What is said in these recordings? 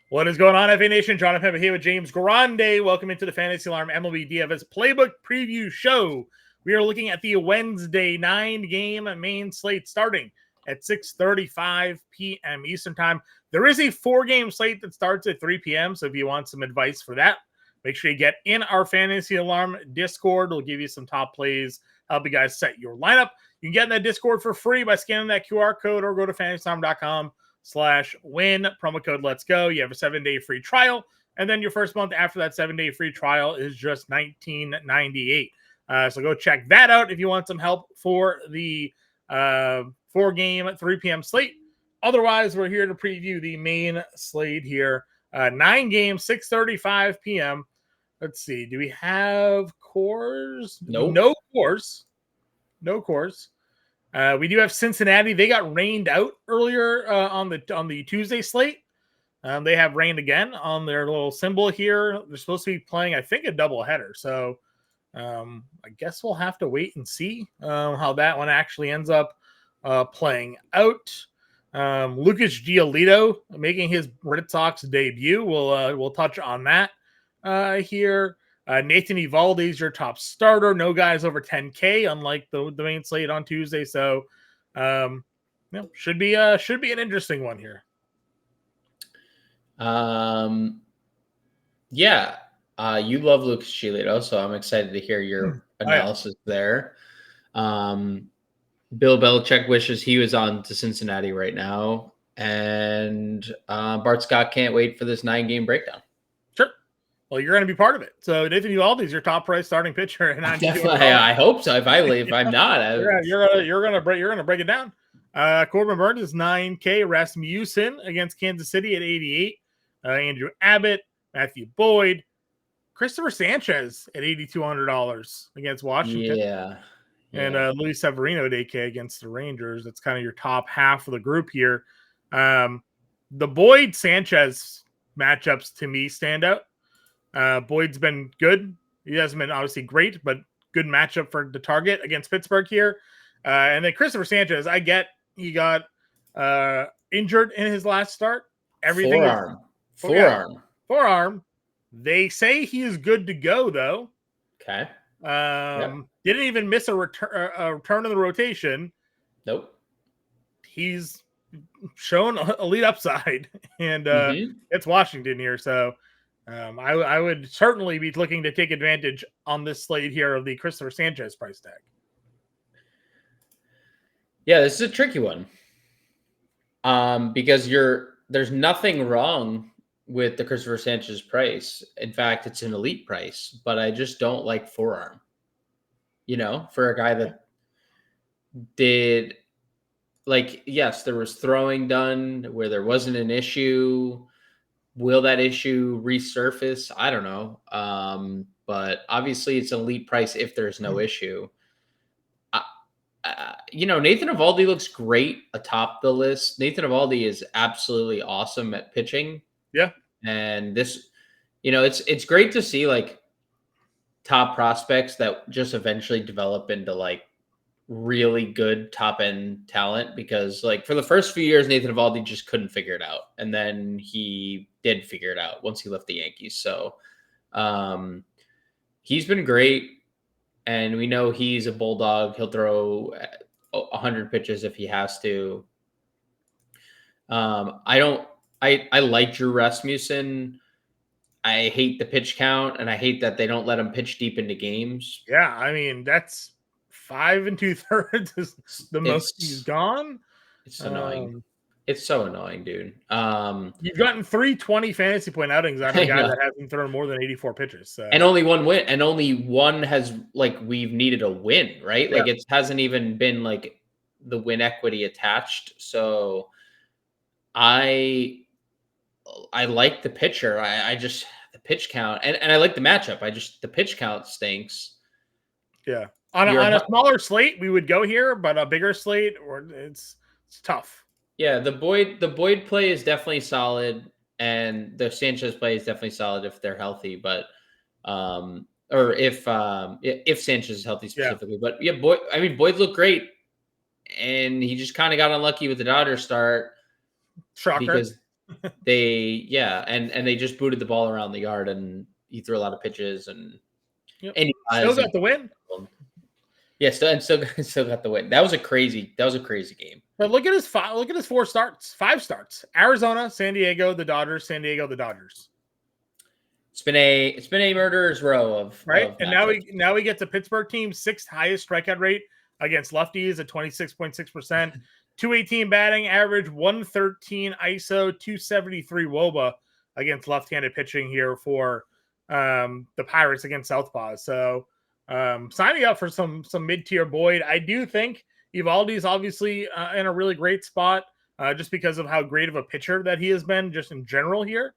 What is going on, FA Nation? Jon Impemba here with James Grande. Welcome into the Fantasy Alarm MLB DFS Playbook Preview Show. We are looking at the Wednesday 9-game main slate starting at 6:35 p.m. Eastern Time. There is a 4-game slate that starts at 3 p.m., so if you want some advice for that, make sure you get in our Fantasy Alarm Discord. We'll give you some top plays, help you guys set your lineup. You can get in that Discord for free by scanning that QR code or go to fantasyalarm.com/win, promo code Let's Go. You have a 7-day free trial, and then your first month after that 7-day free trial is just $19.98. So go check that out if you want some help for the 4-game 3 p.m. slate. Otherwise, we're here to preview the main slate here. 9 games, 6:35 p.m. Let's see. Do we have cores? Nope. No cores. No cores. We do have Cincinnati. They got rained out earlier on the Tuesday slate. They have rained again on their little symbol here. They're supposed to be playing, I think, a doubleheader. So I guess we'll have to wait and see how that one actually ends up playing out. Lucas Giolito making his Red Sox debut. We'll touch on that here. Nathan Eovaldi is your top starter. No guys over 10K, unlike the main slate on Tuesday. So, should be an interesting one here. You love Lucas Giolito, so I'm excited to hear your analysis there. Bill Belichick wishes he was on to Cincinnati right now, and Bart Scott can't wait for this 9-game breakdown. Sure. Well, you're going to be part of it. So Nathan Eovaldi is your top price starting pitcher, and I hope so. If I'm not, you're gonna break it down. Corbin Burns is 9K. Rasmussen against Kansas City at 88. Andrew Abbott, Matthew Boyd, Christopher Sanchez at $8,200 against Washington. Yeah. And Luis Severino at 8K against the Rangers. That's kind of your top half of the group here. The Boyd Sanchez matchups to me stand out. Boyd's been good. He hasn't been obviously great, but good matchup for the target against Pittsburgh here. And then Christopher Sanchez, I get he got injured in his last start. Everything forearm. They say he is good to go though. Okay. Didn't even miss a return in the rotation. Nope. He's shown elite upside, and it's Washington here, so I would certainly be looking to take advantage on this slate here of the Christopher Sanchez price tag. Yeah, this is a tricky one. Because there's nothing wrong with the Christopher Sanchez price. In fact, it's an elite price, but I just don't like forearm. For a guy that did, yes, there was throwing done where there wasn't an issue. Will that issue resurface? I don't know. But obviously it's an elite price if there's no issue. Nathan Eovaldi looks great atop the list. Nathan Eovaldi is absolutely awesome at pitching. Yeah. And this, it's great to see top prospects that just eventually develop into really good top end talent, because for the first few years, Nathan Eovaldi just couldn't figure it out. And then he did figure it out once he left the Yankees. So he's been great. And we know he's a bulldog. He'll throw 100 pitches if he has to. I like Drew Rasmussen. I hate the pitch count, and I hate that they don't let him pitch deep into games. Yeah, I mean, that's 5 2/3 is the most he's gone. It's annoying. It's so annoying, dude. You've gotten 320 fantasy point outings out of a guy that hasn't thrown more than 84 pitches. So. And only one win, and only one has we've needed a win, right? Yeah. It hasn't even been the win equity attached. So I like the pitcher. I just the pitch count, and I like the matchup. The pitch count stinks. Yeah. On a smaller slate, we would go here, but a bigger slate, it's tough. Yeah, the Boyd play is definitely solid, and the Sanchez play is definitely solid if they're healthy. But or if Sanchez is healthy specifically. Yeah. But yeah, Boyd looked great, and he just kind of got unlucky with the Dodgers start. Shocker. Because and they just booted the ball around the yard, and he threw a lot of pitches, and Yep. he Still was got the win. yeah, still got the win. That was a crazy game. But look at his 4 starts, 5 starts: Arizona, San Diego, the Dodgers, San Diego, the Dodgers. It's been a murderer's row of Right, and matchups. now we get to Pittsburgh team, 6th highest strikeout rate against lefties at 26.6%, 218 batting average, 113 ISO, 273 WOBA against left-handed pitching here for the Pirates against Southpaws. So signing up for some mid-tier Boyd. I do think Eovaldi's obviously in a really great spot just because of how great of a pitcher that he has been just in general here.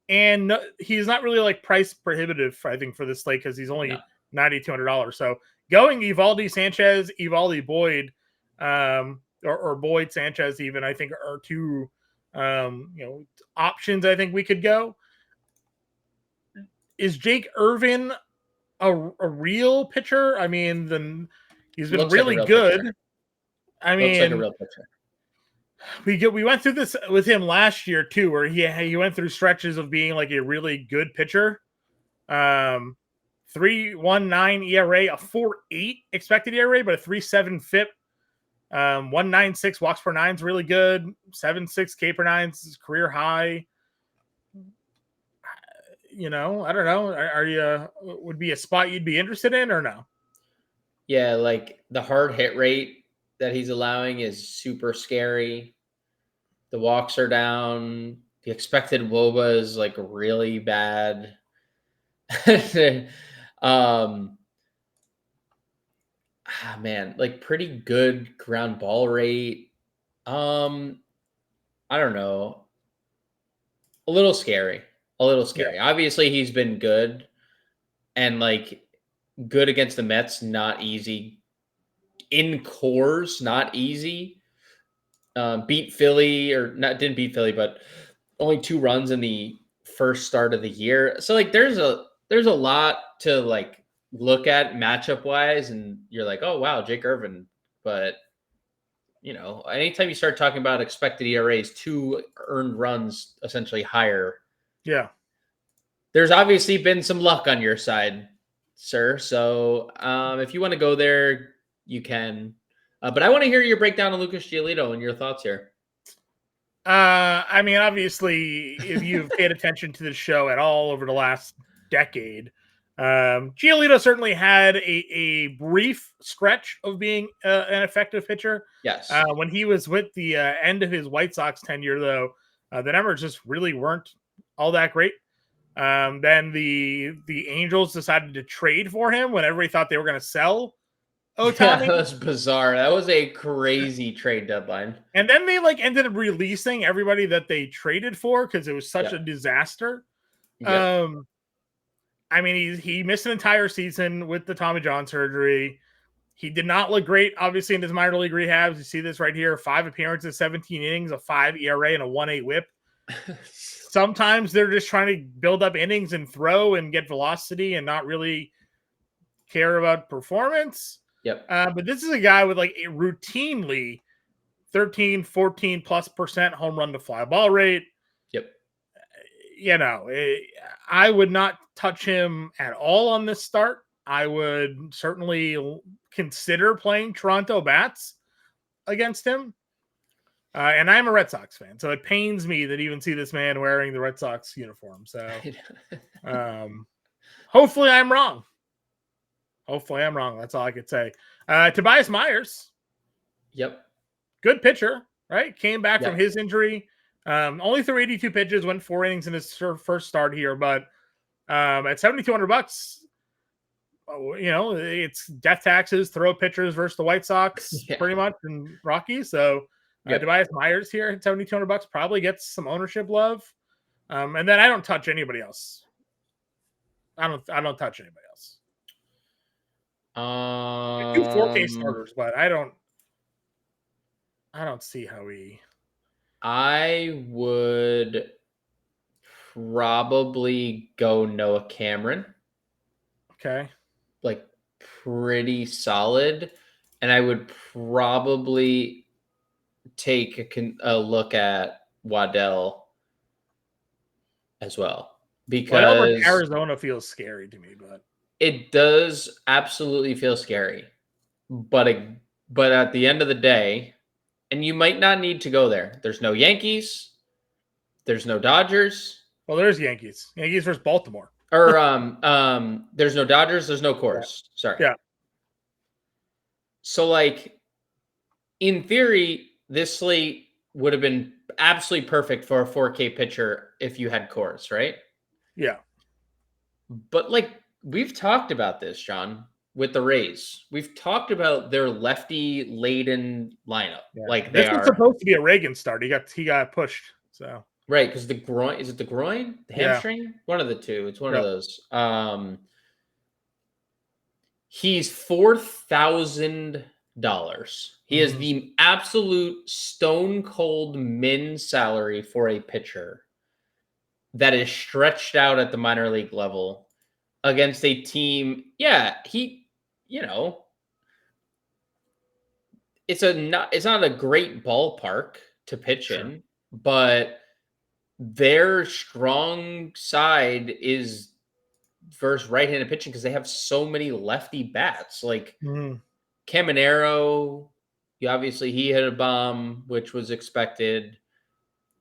And no, he's not really like price prohibitive, I think, for this slate because he's only $9,200. So going Eovaldi, Sanchez, Eovaldi, Boyd, or Boyd, Sanchez, even, I think are 2 options. I think we could go. Is Jake Irvin a real pitcher? I mean, he's been really good. Pitcher. I mean, looks like a real pitcher. We went through this with him last year too, where he went through stretches of being like a really good pitcher. 3.19 ERA, a 4.8 expected ERA, but a 3.7 FIP. 1.96 walks per nine is really good. 7.6 K per nine is career high. I don't know. Are you would be a spot you'd be interested in or no? Yeah, like the hard hit rate that he's allowing is super scary. The walks are down. The expected WOBA is like really bad. Man, like pretty good ground ball rate. I don't know. A little scary. Yeah. Obviously, he's been good, and like good against the Mets, not easy. In cores, not easy. Beat Philly, or not? Didn't beat Philly, but only 2 runs in the first start of the year. So like, there's a lot to like look at matchup wise, and you're like, oh wow, Jake Irvin. But anytime you start talking about expected ERAs, 2 earned runs essentially higher. Yeah. There's obviously been some luck on your side, sir. So if you want to go there, you can. But I want to hear your breakdown of Lucas Giolito and your thoughts here. I mean, obviously, if you've paid attention to the show at all over the last decade, Giolito certainly had a brief stretch of being an effective pitcher. Yes. When he was with the end of his White Sox tenure, though, the numbers just really weren't all that great. Then the Angels decided to trade for him when everybody thought they were going to sell Ohtani. Yeah, that was bizarre. That was a crazy trade deadline. And then they ended up releasing everybody that they traded for because it was such a disaster. Yep. I mean, he missed an entire season with the Tommy John surgery. He did not look great, obviously, in his minor league rehabs. You see this right here: 5 appearances, 17 innings, a 5 ERA, and a 1.8 WHIP. Sometimes they're just trying to build up innings and throw and get velocity and not really care about performance. Yep. But this is a guy with like a routinely 13, 14+% home run to fly ball rate. Yep. I would not touch him at all on this start. I would certainly consider playing Toronto bats against him. And I'm a Red Sox fan, so it pains me that even see this man wearing the Red Sox uniform. So hopefully I'm wrong. That's all I could say. Tobias Myers. Yep. Good pitcher, right? Came back from his injury. Only threw 82 pitches, went 4 innings in his first start here, but at $7,200, it's death taxes, throw pitchers versus the White Sox pretty much, and Rockies. So Tobias Myers here at $7,200 probably gets some ownership love. And then I don't touch anybody else. I don't touch anybody else. 2 4K starters, but I don't see how we. I would probably go Noah Cameron. Okay. Like pretty solid. And I would probably take a look at Waddell as well, Well, over because Arizona feels scary to me, but it does absolutely feel scary. But at the end of the day, and you might not need to go there. There's no Yankees. There's no Dodgers. well, there's Yankees. Yankees versus Baltimore. Or there's no Dodgers. There's no Yeah. Coors. Sorry. Yeah. So like in theory, this slate would have been absolutely perfect for a 4K pitcher if you had Coors, right? Yeah. But like we've talked about this, John, with the Rays. We've talked about their lefty laden lineup. Yeah. Like they This was are supposed to be a Reagan start. He got pushed. So right, because the groin, is it the groin? The yeah. hamstring? One of the two. It's one of Yep. those. He's $4,000. He is the absolute stone cold min salary for a pitcher that is stretched out at the minor league level against a team. Yeah, it's not a great ballpark to pitch Sure. in, but their strong side is versus right-handed pitching because they have so many lefty bats. Like Caminero, he hit a bomb, which was expected.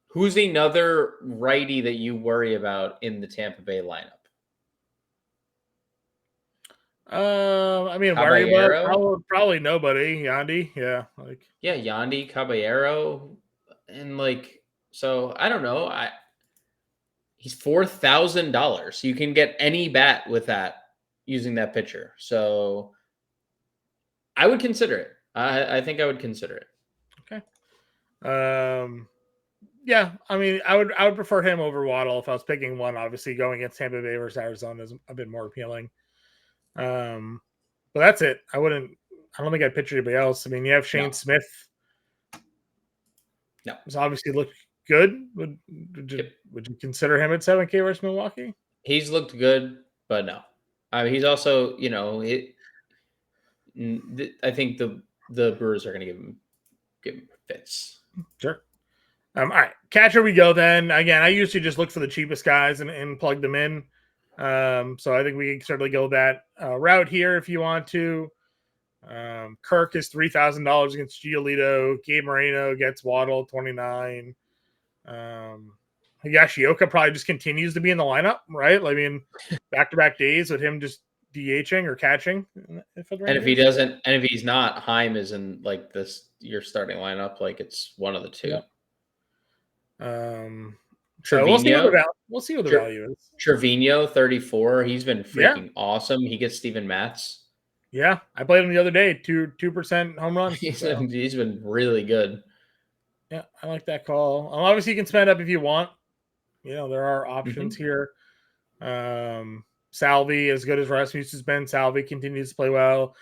Who's another righty that you worry about in the Tampa Bay lineup? I mean, worry about probably nobody. Yandy, yeah, Yandy, Caballero, and so I don't know. He's $4,000. You can get any bat with that using that pitcher. So I would consider it. I think I would consider it. Okay. Yeah, I mean, I would prefer him over Waddle if I was picking one. Obviously, going against Tampa Bay versus Arizona is a bit more appealing. But that's it. I don't think I'd pitch anybody else. I mean, you have Shane Smith. No, he's obviously looked good. Would you consider him at 7K versus Milwaukee? He's looked good, but no. I mean, he's also, I think the Brewers are going to give him fits. Sure. All right, catcher we go then. Again, I usually just look for the cheapest guys and plug them in. So I think we can certainly go that route here if you want to. Kirk is $3,000 against Giolito. Gabe Moreno gets Waddle 29. Higashioka probably just continues to be in the lineup, right? I mean, back-to-back days with him just DHing or catching. And if he doesn't, and if he's not, Heim is in your starting lineup. Like it's one of the two. Yeah. So we'll see what the value is. Trevino, 34. He's been freaking awesome. He gets Steven Matz. Yeah, I played him the other day. 2% home runs. He's been really good. Yeah, I like that call. Obviously, you can spend up if you want. There are options here. Salvi, as good as Rasmus has been, Salvi continues to play well.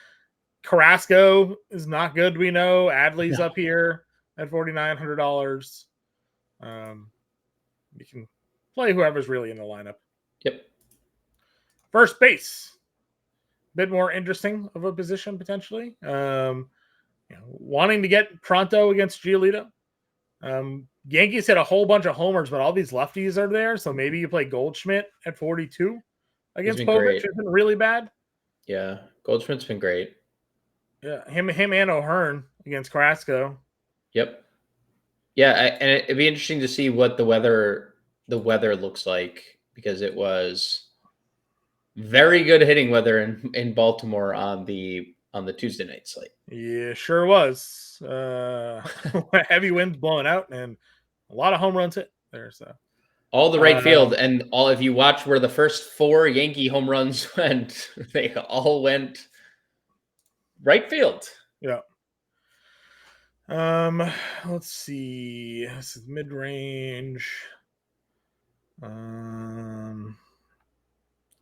Carrasco is not good, we know. Adley's up here at $4,900. You can play whoever's really in the lineup. Yep. First base. Bit more interesting of a position, potentially. Wanting to get Pronto against Giolito. Yankees hit a whole bunch of homers, but all these lefties are there. So maybe you play Goldschmidt at 42 against Povich. It's been really bad. Yeah, Goldschmidt's been great. Yeah, him and O'Hearn against Carrasco. Yep. Yeah, and it'd be interesting to see what the weather looks like, because it was very good hitting weather in Baltimore on the Tuesday night slate. Yeah, sure was. Heavy winds blowing out and a lot of home runs hit there. So all the right field, and if you watch where the first 4 Yankee home runs went, they all went right field. Yeah. Let's see. This is mid-range.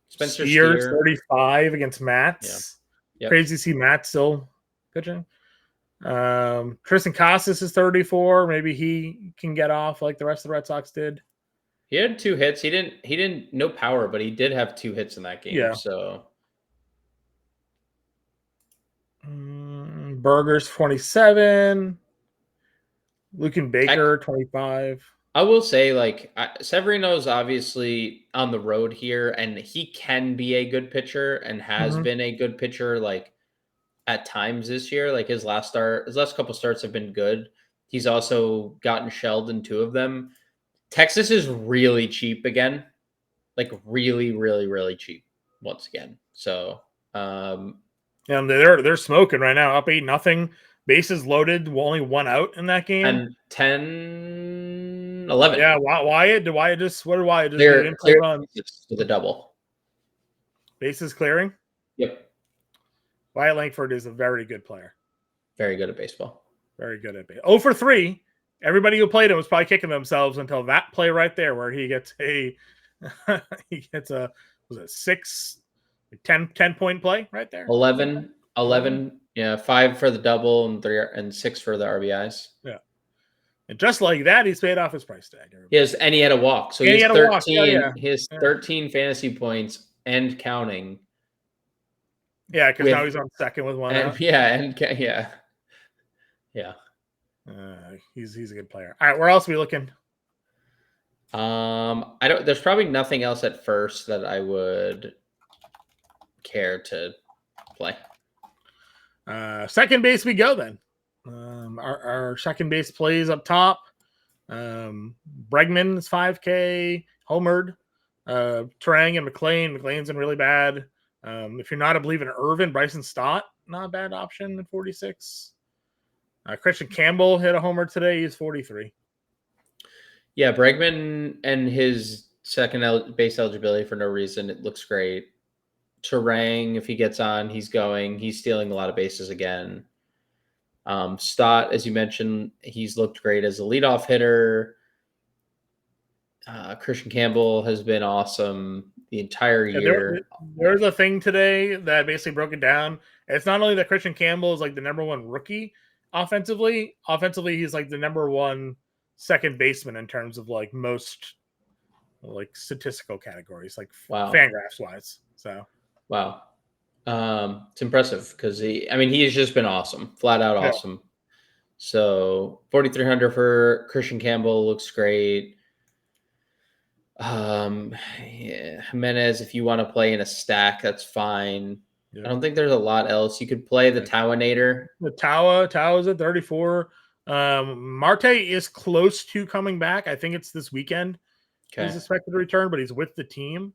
Spencer Steers 35 against Mats. Yeah. Yep. Crazy to see Matt still pitching. Tristan Casas is 34. Maybe he can get off like the rest of the Red Sox did. He had 2 hits. He didn't no power, but he did have 2 hits in that game. Yeah. So Burgers 27. Lucan Baker 25. I will say, like, Severino's obviously on the road here, and he can be a good pitcher and has Mhm. been a good pitcher, like, at times this year. Like, his last couple starts have been good. He's also gotten shelled in 2 of them. Texas is really cheap again, like, really, really, really cheap once again. So, And they're smoking right now, up 8-0. Bases loaded, only 1 out in that game. and 10, 11. Yeah, Wyatt. Did Wyatt just what did Wyatt just do? He Clear didn't play clear run. bases with a double. Bases clearing. Yep. Wyatt Langford is a very good player. Very good at baseball. Very good at baseball. 0 for 3. Everybody who played him was probably kicking themselves until that play right there, where he gets a was it 10 point play right there. 11, yeah, 5 for the double and 3 and 6 for the RBIs. Yeah, and just like that, he's paid off his price tag. And he had a walk, so And he he has had a walk. 13. He has Yeah. 13 fantasy points and counting. Yeah, because now he's on second with 1 out. Yeah. He's a good player. All right, where else are we looking? I don't. There's probably nothing else at first that I would care to play. Second base we go then. Our second base plays up top. Bregman is 5K. Homered. Trang and McLean. McLean's been really bad. If you're not a believer in Irvin, Bryson Stott, not a bad option at 46. Christian Campbell hit a homer today. He's 43. Yeah, Bregman and his second base eligibility for no reason. It looks great. Terang, if he gets on, he's stealing a lot of bases again. Stott, as you mentioned, he's looked great as a leadoff hitter. Christian Campbell has been awesome the entire year. There's a thing today that basically broke it down. It's not only that Christian Campbell is like the number 1 rookie offensively. Offensively, he's like the number 1 second baseman in terms of like most like statistical categories, like Fangraphs wise. So wow, it's impressive because he has just been awesome, flat out awesome. So 4,300 for Christian Campbell looks great. Jimenez, if you want to play in a stack, that's fine. Yeah. I don't think there's a lot else. You could play the Towanator. The Tawa is at 34. Marte is close to coming back. I think it's this weekend. Okay. He's expected to return, but he's with the team.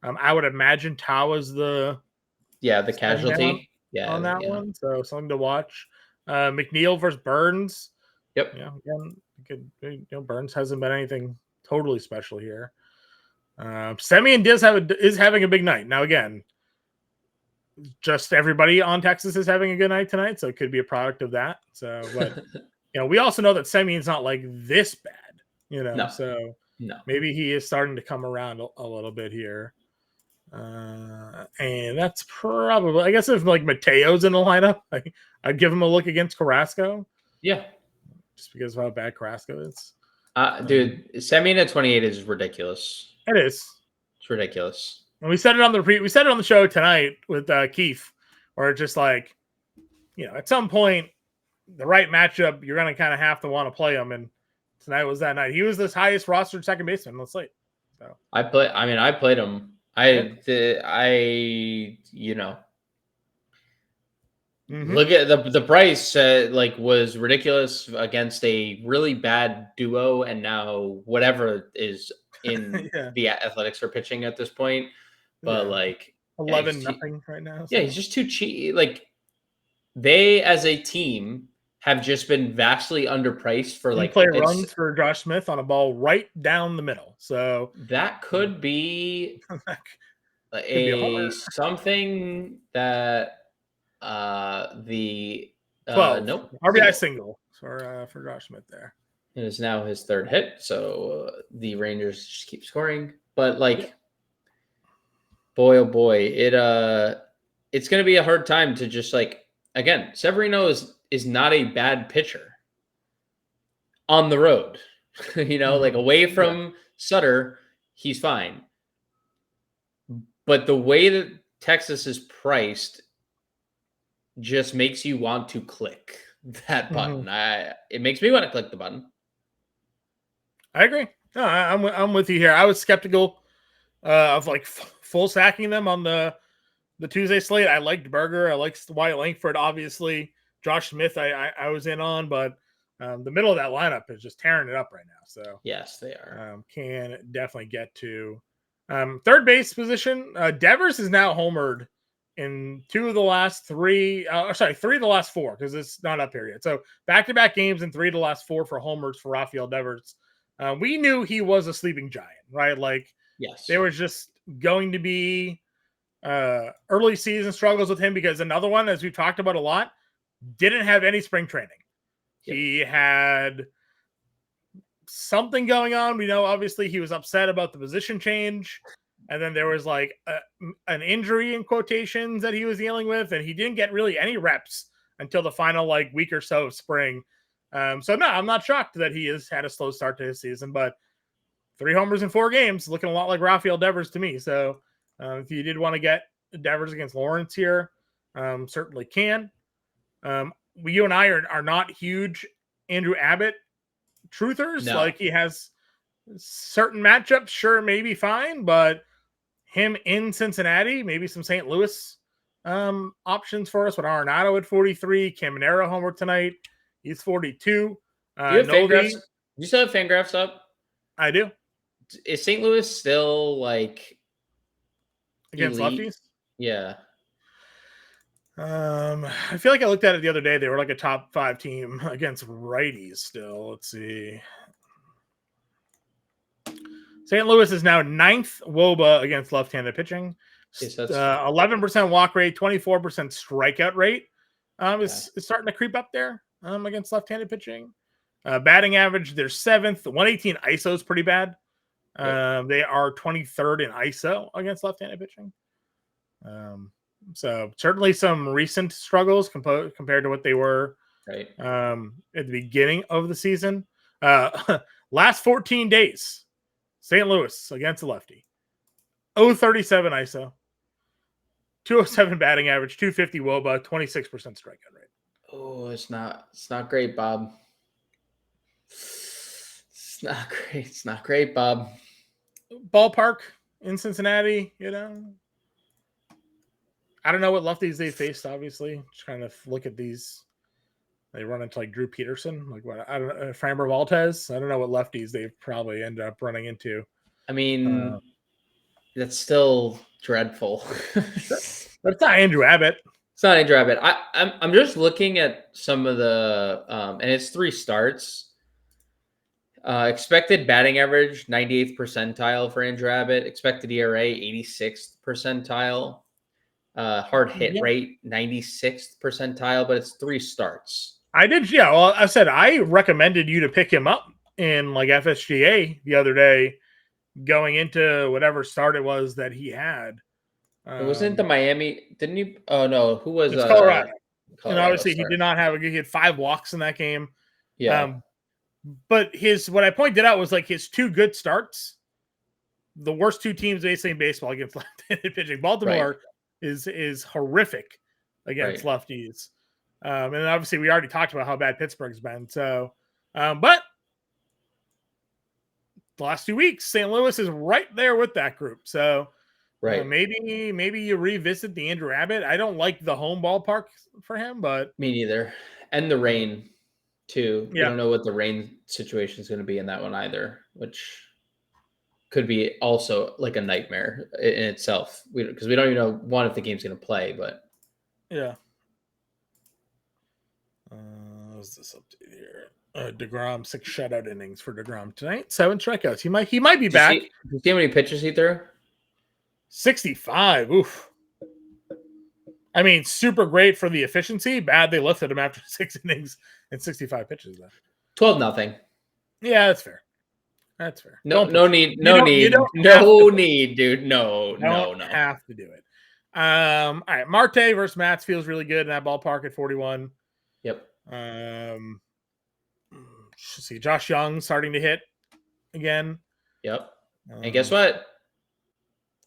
I would imagine Tawa's the casualty. On that one. So something to watch. McNeil versus Burns. Yep. Yeah, again, Burns hasn't been anything totally special here. Semien is having a big night. Now, again, just everybody on Texas is having a good night tonight, so it could be a product of that. So, but we also know that Semien's not like this bad, No. So maybe he is starting to come around a little bit here. And that's probably, I guess, if like Mateo's in the lineup, I'd give him a look against Carrasco. Yeah, just because of how bad Carrasco is. Dude, Semien at 28 is ridiculous. It is. It's ridiculous. And we said it on the show tonight with Keith, where it's just like, at some point, the right matchup, you're going to kind of have to want to play him. And tonight was that night. He was this highest rostered second baseman on the slate. So I played him. Look at the price was ridiculous against a really bad duo, and now whatever is in the Athletics are pitching at this point. But 11-0 right now. So. Yeah, he's just too cheap. Like, they as a team have just been vastly underpriced for play runs for Josh Smith on a ball right down the middle. So that could be something that the 12 RBI single for Josh Smith there. It is now his third hit, so the Rangers just keep scoring. But boy, oh boy, it's going to be a hard time to just again. Severino is not a bad pitcher on the road. Away from Sutter, he's fine. But the way that Texas is priced just makes you want to click that button. It makes me want to click the button. I agree. No, I'm with you here. I was skeptical of like full stacking them on the Tuesday slate. I liked Berger. I liked Wyatt Langford. Obviously, Josh Smith. I was in on, but the middle of that lineup is just tearing it up right now. So Yes, they are. Can definitely get to third base position. Devers is now homered in two of the last three. Three of the last four because it's not up here yet. So back-to-back games and three of the last four for homers for Rafael Devers. We knew he was a sleeping giant, right? Like Yes. there was just going to be early season struggles with him because another one, as we've talked about a lot, didn't have any spring training. Yep. He had something going on. We know obviously he was upset about the position change, and then there was like an injury in quotations that he was dealing with, and he didn't get really any reps until the final like week or so of spring. So no, I'm not shocked that he has had a slow start to his season, but 3 homers in 4 games, looking a lot like Rafael Devers to me. So if you did want to get Devers against Lawrence here, certainly can. You and I are not huge Andrew Abbott truthers. No. Like he has certain matchups, sure, maybe fine, but him in Cincinnati, maybe some St. Louis options for us with Arenado at 43, Caminero homer tonight. He's 42. Do you have Fangraphs? You still have Fangraphs up? I do. Is St. Louis still like against elite? Lefties? Yeah. I feel like I looked at it the other day. They were like a top 5 team against righties still. Let's see. St. Louis is now 9th WOBA against left-handed pitching. 11% walk rate, 24% strikeout rate. Is starting to creep up there against left-handed pitching. Batting average, they're 7th. 118 ISO is pretty bad. They are 23rd in ISO against left-handed pitching. So certainly some recent struggles compared to what they were at the beginning of the season. Last 14 days, St. Louis against a lefty. 037 ISO. 207 batting average, 250 WOBA, 26% strikeout rate. Oh, it's not great, Bob. It's not great. It's not great, Bob. Ballpark in Cincinnati, you know. I don't know what lefties they faced, obviously. Just kind of look at these. They run into like Drew Peterson, like what I don't know, Framber Valdez. I don't know what lefties they probably end up running into. I mean, that's still dreadful. But it's not Andrew Abbott. It's not Andrew Abbott. I'm just looking at some of the and it's 3 starts. Expected batting average 98th percentile for Andrew Abbott. Expected ERA 86th percentile. Hard hit rate 96th percentile, but it's 3 starts. I did, yeah. Well, I said I recommended you to pick him up in like FSGA the other day, going into whatever start it was that he had. It wasn't the Miami, didn't you? Oh no, who was Colorado? And obviously he did not have he had 5 walks in that game. Yeah. But what I pointed out was like his 2 good starts, the worst 2 teams basically in baseball against left-handed pitching. Baltimore is horrific against lefties. And obviously we already talked about how bad Pittsburgh's been. So, but the last 2 weeks, St. Louis is right there with that group. So maybe you revisit the Andrew Abbott. I don't like the home ballpark for him, but me neither. And the rain too. We don't know what the rain situation is going to be in that one either, which could be also like a nightmare in itself. Because we don't even know if the game's going to play, but what's this update here? DeGrom 6 shutout innings for DeGrom tonight. 7 strikeouts. He might be back. Did you see how many pitches he threw? 65. Oof. I mean, super great for the efficiency. Bad they lifted him after 6 innings and 65 pitches. 12-0. Yeah, that's fair. That's fair. No need, dude. No. Have to do it. All right, Marte versus Mats feels really good in that ballpark at 41. Yep. Let's see, Josh Young starting to hit again. Yep. And guess what?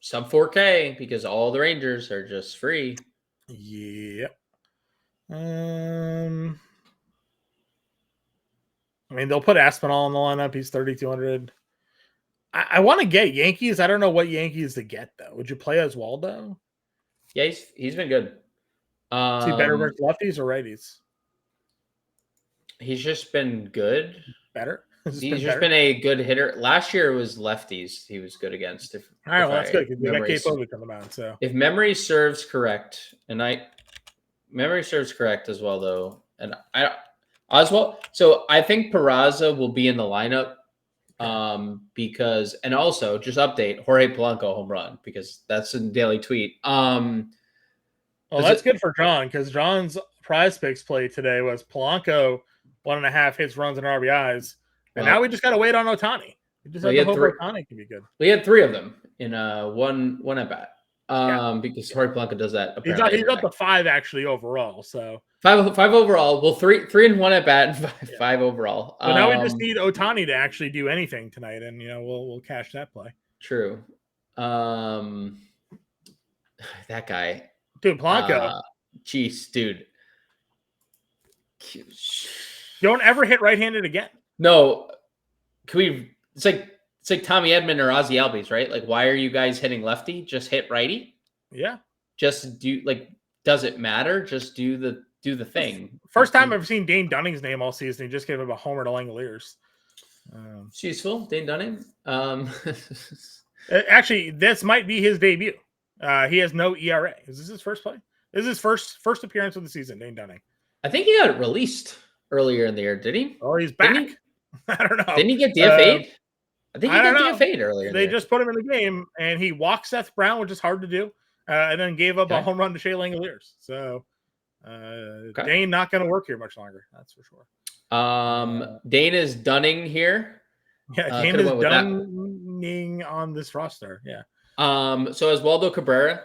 Sub 4K because all the Rangers are just free. Yep. I mean, they'll put Aspinall in the lineup. He's 3,200. I want to get Yankees. I don't know what Yankees to get though. Would you play Oswaldo? Yeah, he's been good. Is he better versus lefties or righties? He's just been good. Better. He's just been a good hitter. Last year it was lefties he was good against. All right, well, that's good because we got K-Povic on the mound. So if memory serves correct, memory serves correct as well though, and Oswald. So I think Peraza will be in the lineup because, and also just update Jorge Polanco home run because that's a daily tweet. Well, that's good for John because John's prize picks play today was Polanco 1.5 hits, runs, and RBIs. And now we just got to wait on Ohtani. We just have to hope Ohtani can be good. We had 3 of them in one at bat. Because Jorge Polanco does that. He's up to 5 actually overall. So 5 overall. Well, 3 and 1 at bat and 5 overall. So now we just need Ohtani to actually do anything tonight, and we'll cash that play. True. That guy, dude, Polanco. Jeez, dude. Don't ever hit right-handed again. No, can we? It's like Tommy Edman or Ozzie Albies, right? Like, why are you guys hitting lefty? Just hit righty. Yeah. Just do does it matter? Just do the thing. First time I've seen Dane Dunning's name all season. He just gave him a homer to Langoliers. It's useful, Dane Dunning. Actually, this might be his debut. He has no ERA. Is this his first play? This is his first appearance of the season, Dane Dunning. I think he got released earlier in the year, did he? Oh, he's back. I don't know. Didn't he get DFA'd? I think he got DFA'd earlier. They just put him in the game, and he walked Seth Brown, which is hard to do, and then gave up a home run to Shea Langoliers. So Dane not going to work here much longer. That's for sure. Dane is Dunning here. Yeah, Dane is Dunning on this roster. Yeah. So Oswaldo Cabrera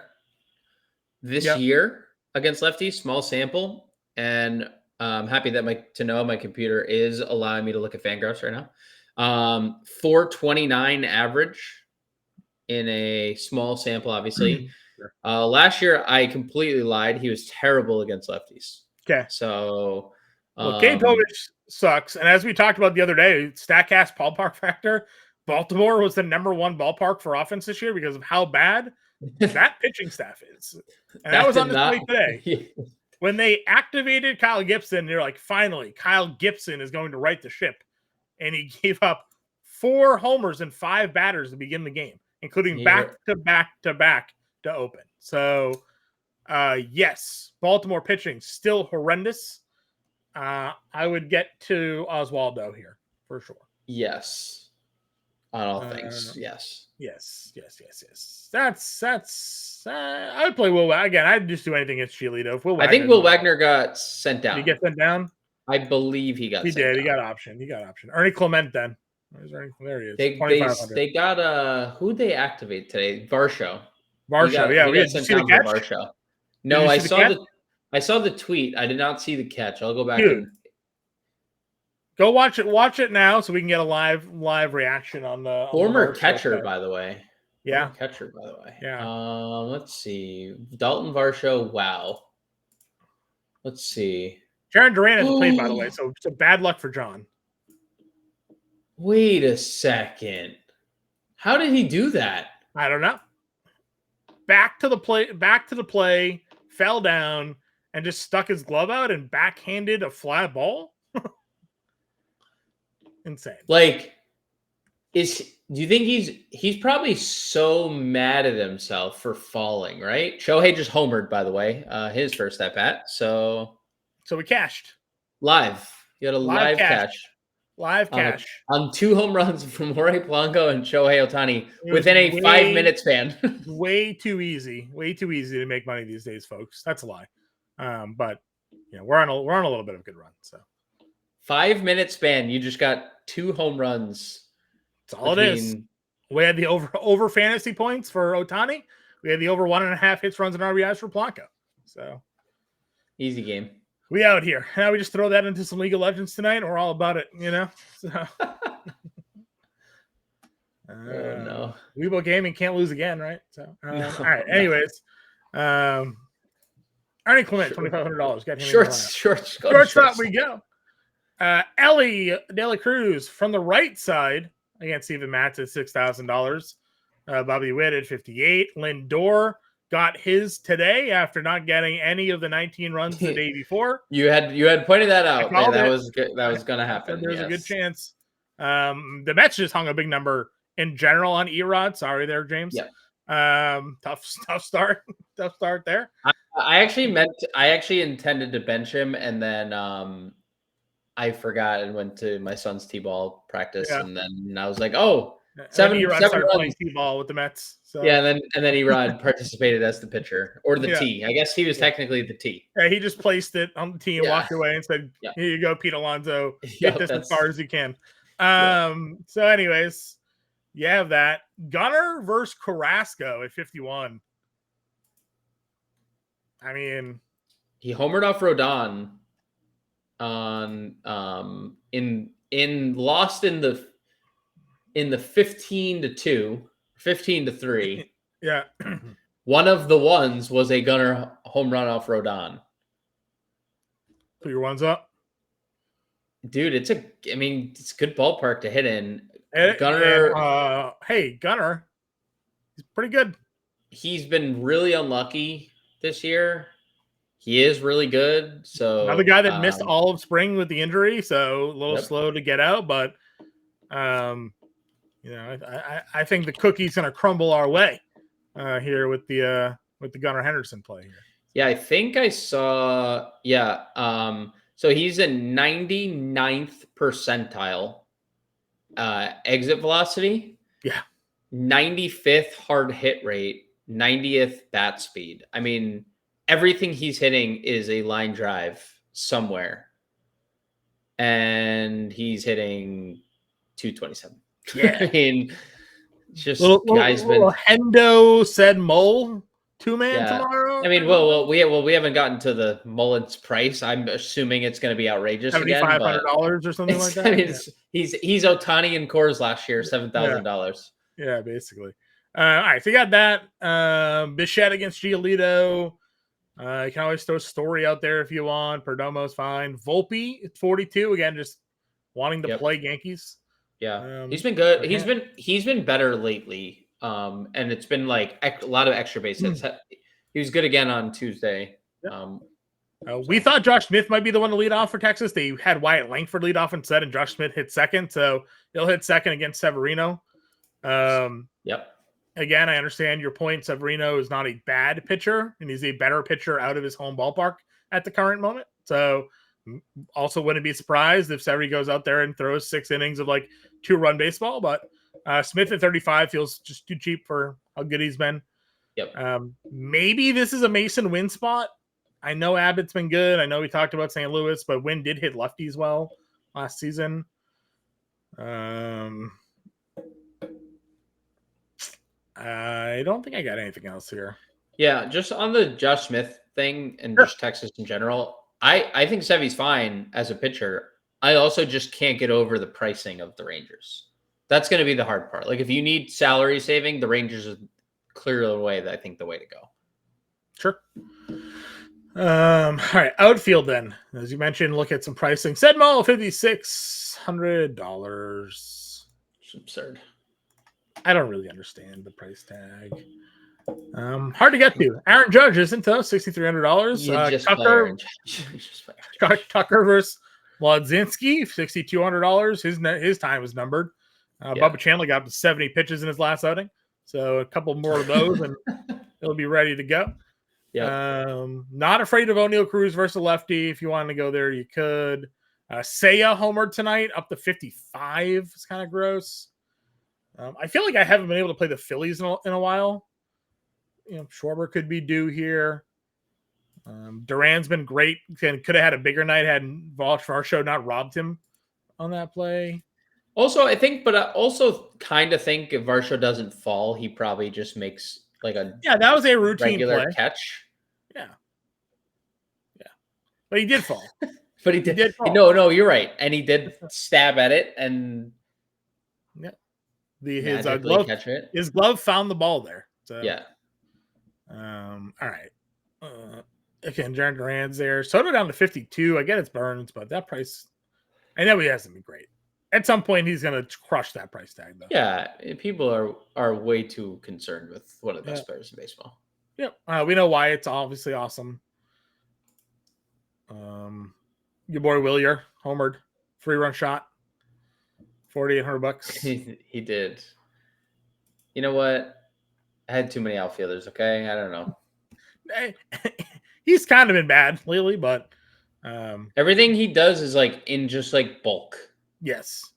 this year against lefties, small sample, and I'm happy that my computer is allowing me to look at Fangraphs right now. 429 average in a small sample, obviously. Sure. Last year I completely lied. He was terrible against lefties. Okay. So K-Povic sucks. And as we talked about the other day, StatCast ballpark factor, Baltimore was the #1 ballpark for offense this year because of how bad that pitching staff is. And that was on display today. When they activated Kyle Gibson, they're like, finally, Kyle Gibson is going to right the ship. And he gave up 4 homers and 5 batters to begin the game, including back-to-back to open. So, yes, Baltimore pitching still horrendous. I would get to Oswaldo here for sure. Yes. On all things, yes. Yes. That's. I would play Will Wagner again. I'd just do anything against Giolito. I think Will Wagner got sent down. Did he get sent down? I believe he got. He did. He got option. Ernie Clement. Then there he is. They got who'd they activate today? Varsho. Yeah. We got sent down for Varsho. No, I saw the tweet. I did not see the catch. I'll go back and go watch it. Watch it now so we can get a live reaction on the former catcher, by the way. Yeah, catcher, by the way. Yeah. Let's see. Dalton Varsho. Wow. Let's see. Jaron Duran hasn't played, by the way, so bad luck for John. Wait a second. How did he do that? I don't know. Back to the play, fell down, and just stuck his glove out and backhanded a fly ball. Insane. Do you think he's probably so mad at himself for falling, right? Shohei just homered, by the way, his first at bat. So we cashed. Live. You had a live cash. Live cash. On 2 home runs from Jorge Polanco and Shohei Ohtani within a 5-minute span. Way too easy. Way too easy to make money these days, folks. That's a lie. But we're on a little bit of a good run. So 5-minute span, you just got 2 home runs. That's all it is. We had the over fantasy points for Ohtani. We had the over 1.5 hits, runs, and RBIs for Polanco. So easy game. We out here. Now we just throw that into some League of Legends tonight, and we're all about it, So. No. Weibo Gaming can't lose again, right? So all right. Anyways, Ernie Clement, $2,500. Got him. Shortstop. We go. Ellie De La Cruz from the right side against Steven Matz at $6,000. Bobby Witt at 58. Lindor got his today after not getting any of the 19 runs the day before. You had pointed that out. That was good. That was going to happen. There's a good chance. The Mets just hung a big number in general on Erod. Sorry there, James. Yeah. Tough start. Tough start there. I actually intended to bench him, and then I forgot and went to my son's t-ball practice, and then I was like, oh, seven started runs. Playing t-ball with the Mets. So. Yeah, and then Erod participated as the pitcher or the T. I guess he was technically the T. Yeah, he just placed it on the tee and walked away and said, "Here you go, Pete Alonso. Get this as far as you can." So, anyways, you have that Gunnar versus Carrasco at 51. I mean, he homered off Rodon on in lost in the 15-2, 15-3. Yeah. One of the ones was a Gunnar home run off Rodon. Put your ones up. Dude, it's a good ballpark to hit in. Gunnar, hey, Gunnar, he's pretty good. He's been really unlucky this year. He is really good. So another guy that missed all of spring with the injury, so a little slow to get out. But I think the cookie's going to crumble our way here with the Gunnar Henderson play here. Yeah, I think I saw. Yeah, so he's a 99th percentile exit velocity. Yeah, 95th hard hit rate, 90th bat speed. I mean, everything he's hitting is a line drive somewhere, and he's hitting 227. Yeah, I mean, just little Hendo said Mole 2-man tomorrow. I mean, well, we haven't gotten to the Mullins price. I'm assuming it's going to be outrageous again. $7,500 or something like that. I mean, he's Ohtani and Coors last year, $7,000. Yeah, basically. All right, so you got that. Bichette against Giolito. You can always throw Story out there if you want. Perdomo's fine. Volpe at 42 again, just wanting to play Yankees. Yeah, he's been good. He's been better lately. And it's been like a lot of extra base hits. He was good again on Tuesday. We thought Josh Smith might be the one to lead off for Texas. They had Wyatt Langford lead off instead, and Josh Smith hit second. So he'll hit second against Severino. Again, I understand your point. Severino is not a bad pitcher, and he's a better pitcher out of his home ballpark at the current moment. So also wouldn't be surprised if Severino goes out there and throws 6 innings of like 2-run baseball, but Smith at 35 feels just too cheap for how good he's been. Maybe this is a Mason Wynn spot. I know Abbott's been good. I know we talked about St. Louis, but Wynn did hit lefties well last season. I don't think I got anything else here. Yeah, just on the Josh Smith thing and just Texas in general, I think Sevy's fine as a pitcher. I also just can't get over the pricing of the Rangers. That's going to be the hard part. Like if you need salary saving, the Rangers are clearly the way to go. Sure. All right, outfield then. As you mentioned, look at some pricing. Sedmo, $5,600. It's absurd. I don't really understand the price tag. Hard to get to. Aaron Judge isn't though, $6,300. Tucker versus Wodzinski, $6,200. His time was numbered. Bubba Chandler got up to 70 pitches in his last outing, so a couple more of those, and he'll be ready to go. Not afraid of O'Neal Cruz versus lefty. If you wanted to go there, you could. Seiya homered tonight, up to 55. It's kind of gross. I feel like I haven't been able to play the Phillies in a while. Schwarber could be due here. Duran's been great. Could have had a bigger night had Varsho not robbed him on that play. Also, I think, but I also kind of think if Varsho doesn't fall, he probably just makes like that was a routine regular play. Catch. Yeah. But he did fall. But he did fall. No, you're right. And he did stab at it, and his glove found the ball there. So all right. Again, Jaron Duran's there. Soto down to 52. I get it's Burns, but that price I know he hasn't been great. At some point, he's going to crush that price tag, though. Yeah, people are way too concerned with one of the best players in baseball. Yep. We know why. It's obviously awesome. Your boy Willier homered, 3-run shot, $4,800. He did. You know what? I had too many outfielders. Okay, I don't know. He's kind of been bad lately, but everything he does is like in just like bulk. Yes.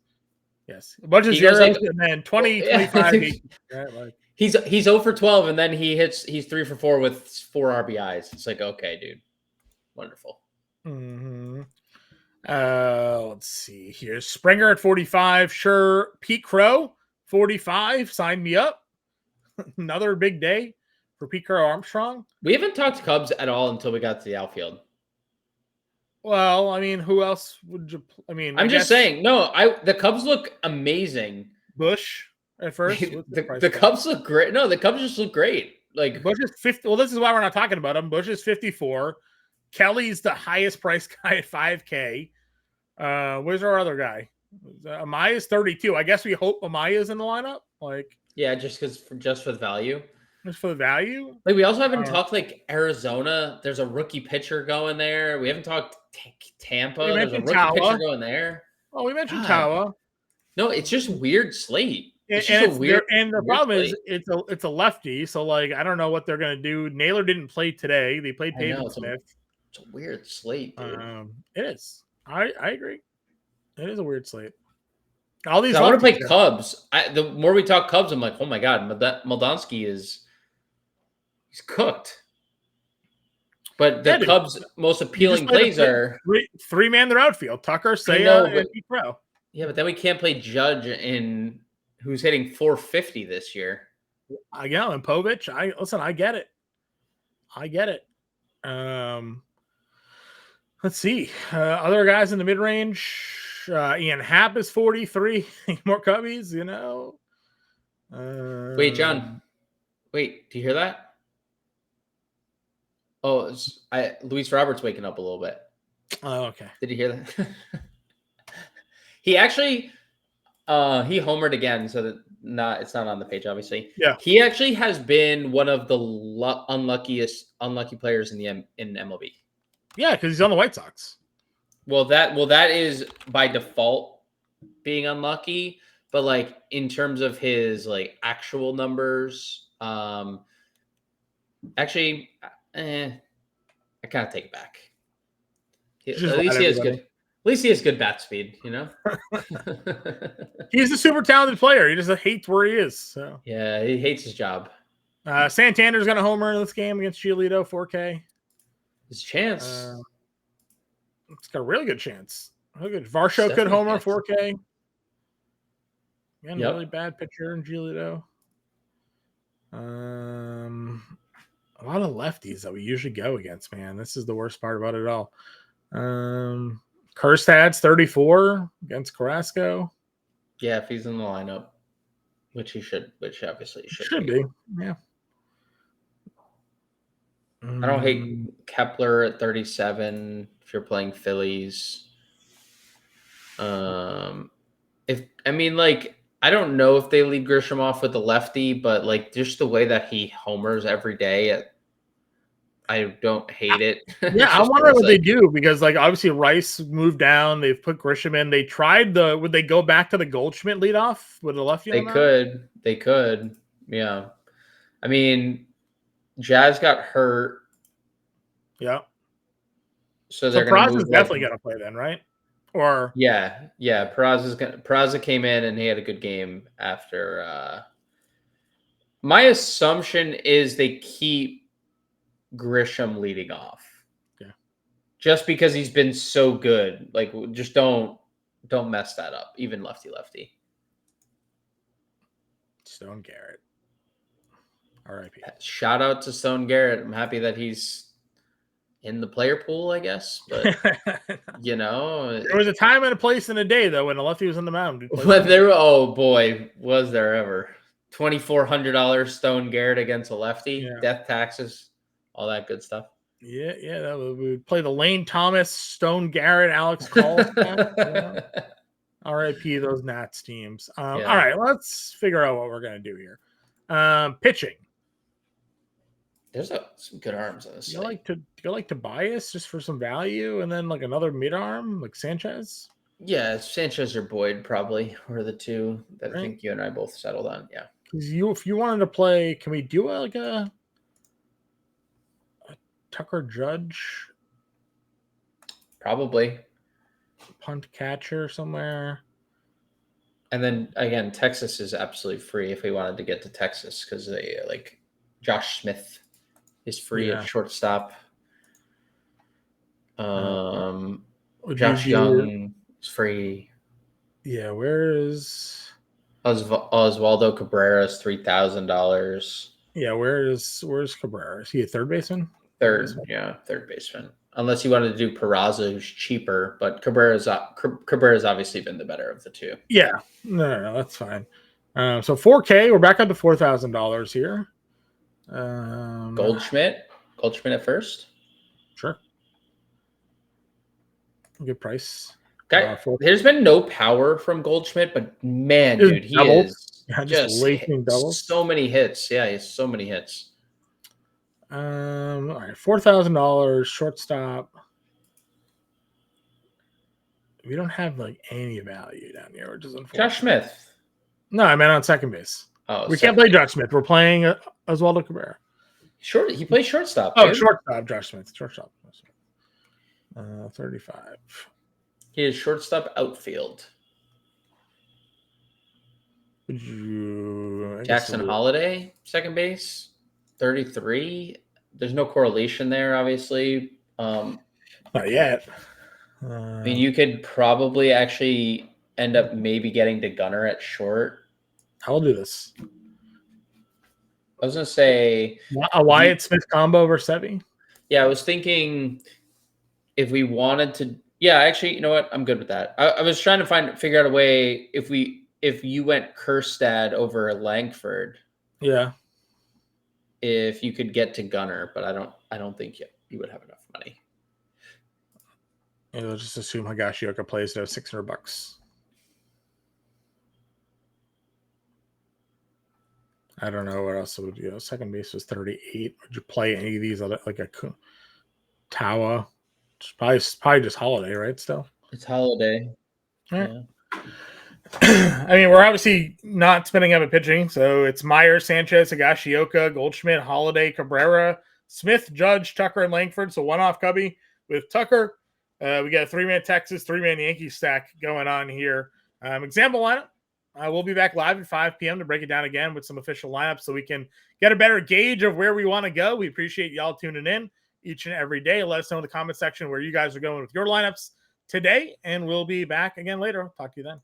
A bunch of zeros like, and then 20, well, yeah. 25. 8, right? Like, he's 0 for 12, and then he's 3 for 4 with 4 RBIs. It's like, okay, dude, wonderful. Mm-hmm. Let's see here. Springer at 45. Sure. Pete Crow, 45. Sign me up. Another big day for Pete Crow Armstrong. We haven't talked Cubs at all until we got to the outfield. Well, I mean, who else would you? I mean, I'm just saying. No, the Cubs look amazing. Bush at first. the Cubs look great. No, the Cubs just look great. Like Bush is 50. Well, this is why we're not talking about him. Bush is 54. Kelly's the highest price guy at 5K. Where's our other guy? Amaya's 32. I guess we hope Amaya's in the lineup. Like, yeah, just for the value. Just for the value. Like, we also haven't talked like Arizona. There's a rookie pitcher going there. We haven't talked Tampa. There's a rookie pitcher going there. Oh, we mentioned Tawa. No, it's just weird slate. It's just weird. And the problem is it's a lefty. So like, I don't know what they're gonna do. Naylor didn't play today. They played David Smith. It's a weird slate, dude. It is. I agree. It is a weird slate. All these. I want to play Cubs. The more we talk Cubs, I'm like, oh my god, Moldonsky he's cooked. But the Cubs' most appealing plays are three-man their outfield: Tucker, Seiya, and Pete Crow. Yeah, but then we can't play Judge who's hitting 450 this year. I know, and Povich. I get it. Let's see. Other guys in the mid-range. Ian Happ is 43. More Cubbies, you know. Wait, John. Wait, do you hear that? Oh, Luis Roberts waking up a little bit. Oh, okay. Did you hear that? He actually, he homered again, so that it's not on the page, obviously. Yeah. He actually has been one of the unlucky players in MLB. Yeah, because he's on the White Sox. Well, that is by default being unlucky, but like in terms of his like actual numbers, actually, I kind of take it back. At least he has good. At least he has good bat speed, you know. He's a super talented player. He just hates where he is. So yeah, he hates his job. Santander's got a homer in this game against Giolito, 4K. His chance. It's got a really good chance. Look at Varsho could homer 4K. Again, really bad pitcher in Giolito. A lot of lefties that we usually go against, man. This is the worst part about it all. Kerstad's 34 against Carrasco. Yeah, if he's in the lineup, which obviously he should be. Yeah. I don't hate Kepler at 37 if you're playing Phillies. I don't know if they lead Grisham off with the lefty, but like just the way that he homers every day, I don't hate it. Yeah, I wonder what they do because like obviously Rice moved down. They've put Grisham in. They tried would they go back to the Goldschmidt leadoff with the lefty? They could. Yeah. I mean, Jazz got hurt. Yeah. So they're Peraza is definitely going to play then, right? Or yeah. Peraza came in and he had a good game after. My assumption is they keep Grisham leading off. Yeah. Just because he's been so good, like just don't mess that up. Even lefty. Stone Garrett. R.I.P. Shout out to Stone Garrett. I'm happy that he's in the player pool, I guess. But you know, there was a time and a place and a day though when a lefty was on the mound. Oh boy, was there ever $2,400 Stone Garrett against a lefty, death taxes, all that good stuff. Yeah, that we would play the Lane Thomas, Stone Garrett, Alex Call. RIP those Nats teams. All right, let's figure out what we're gonna do here. Pitching. There's some good arms on this. You like Tobias just for some value, and then like another mid arm like Sanchez. Yeah, Sanchez or Boyd probably were the two that I think you and I both settled on. Yeah, because if you wanted to play, can we do a Tucker Judge? Probably punt catcher somewhere. And then again, Texas is absolutely free if we wanted to get to Texas because they like Josh Smith is free at shortstop. Josh Young is free. Yeah, where is Oswaldo Cabrera's $3,000? Yeah, where's Cabrera? Is he a third baseman? Third baseman. Unless you wanted to do Peraza, who's cheaper, but Cabrera's obviously been the better of the two. Yeah, no, that's fine. So 4K, we're back up to $4,000 here. Goldschmidt at first. Sure. Good price. Okay. There's been no power from Goldschmidt, but man, dude, he is just doubles. So many hits. Yeah, he has so many hits. All right, $4,000 shortstop. We don't have like any value down here, which is unfortunate. Josh Smith. No, I meant on second base. Oh, we can't play Josh Smith. We're playing Oswaldo Cabrera. He plays shortstop. Oh, dude. Shortstop, Josh Smith. Shortstop. 35. He is shortstop outfield. Jackson Holiday, second base, 33. There's no correlation there, obviously. Not yet. I mean, you could probably actually end up maybe getting to Gunnar at short. I'll do this. I was going to say a Wyatt Smith combo versus Sevy. Yeah, I was thinking if we wanted to. Yeah, actually, you know what? I'm good with that. I was trying to figure out a way if you went Kerstad over Langford. Yeah. If you could get to Gunnar, but I don't think you would have enough money. Yeah, let's just assume Higashioka plays to $600. I don't know what else it would do. Second base was 38. Would you play any of these other like a Tawa? It's probably just Holiday, right? Still, it's Holiday. Right. Yeah. I mean, we're obviously not spending up at pitching, so it's Meyer, Sanchez, Higashioka, Goldschmidt, Holiday, Cabrera, Smith, Judge, Tucker, and Langford. So one off Cubby with Tucker. We got a 3-man Texas, 3-man Yankees stack going on here. Example lineup. We'll be back live at 5 p.m. to break it down again with some official lineups so we can get a better gauge of where we want to go. We appreciate y'all tuning in each and every day. Let us know in the comment section where you guys are going with your lineups today, and we'll be back again later. Talk to you then.